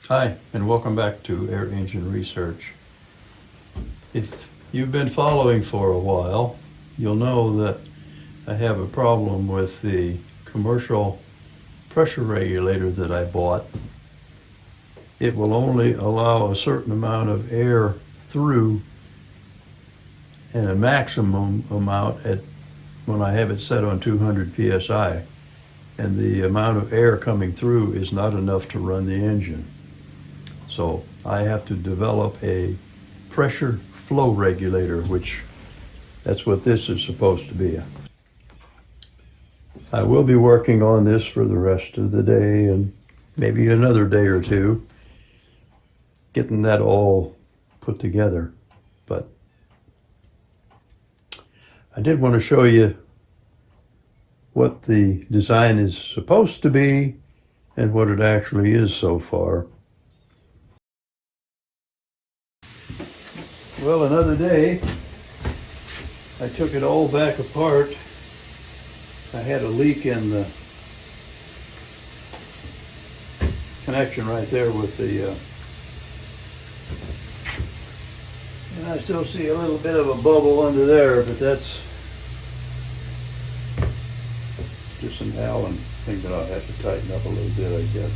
Hi, and welcome back to Air Engine Research. If you've been following for a while, you'll know that I have a problem with the commercial pressure regulator that I bought. It will only allow a certain amount of air through and a maximum amount when I have it set on 200 psi. And the amount of air coming through is not enough to run the engine. So I have to develop a pressure flow regulator, which that's what this is supposed to be. I will be working on this for the rest of the day and maybe another day or two, getting that all put together. But I did want to show you what the design is supposed to be and what it actually is so far. Well, another day, I took it all back apart. I had a leak in the connection right there with the, and I still see a little bit of a bubble under there, but that's just an Allen thing that I'll have to tighten up a little bit, I guess.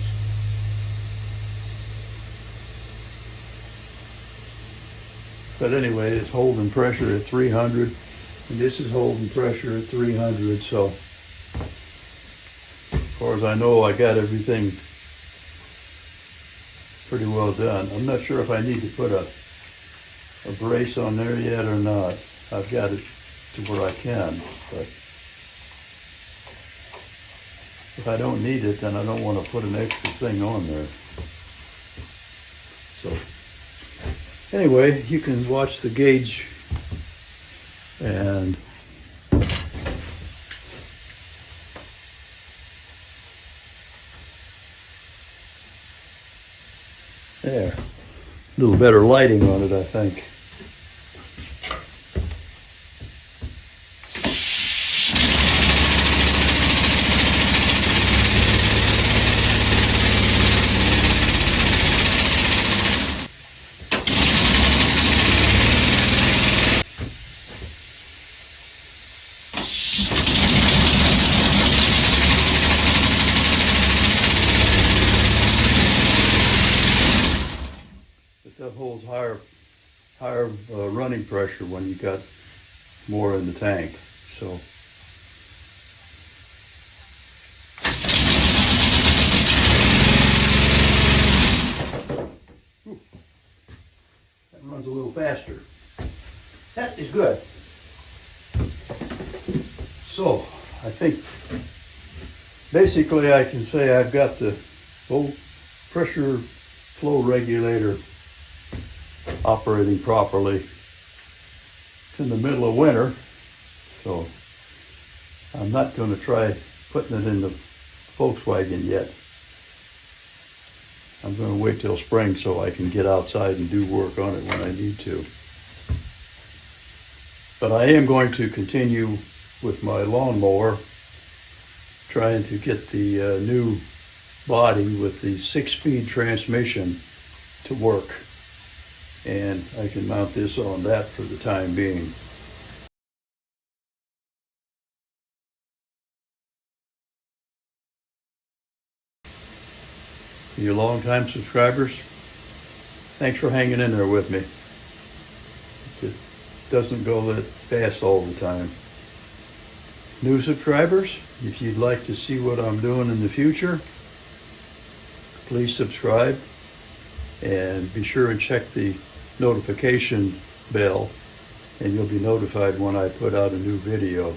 But anyway, it's holding pressure at 300, and this is holding pressure at 300, so as far as I know, I got everything pretty well done. I'm not sure if I need to put a brace on there yet or not. I've got it to where I can, but if I don't need it, then I don't want to put an extra thing on there. So anyway, you can watch the gauge and there, a little better lighting on it, I think. That holds higher running pressure when you got more in the tank. So that runs a little faster. That is good. So I think basically I can say I've got the full pressure flow regulator operating properly. It's in the middle of winter, so I'm not going to try putting it in the Volkswagen yet. I'm going to wait till spring so I can get outside and do work on it when I need to. But I am going to continue with my lawnmower, trying to get the new body with the 6-speed transmission to work. And I can mount this on that for the time being. You long-time subscribers, thanks for hanging in there with me. It just doesn't go that fast all the time. New subscribers, if you'd like to see what I'm doing in the future, please subscribe and be sure and check the notification bell and you'll be notified when I put out a new video.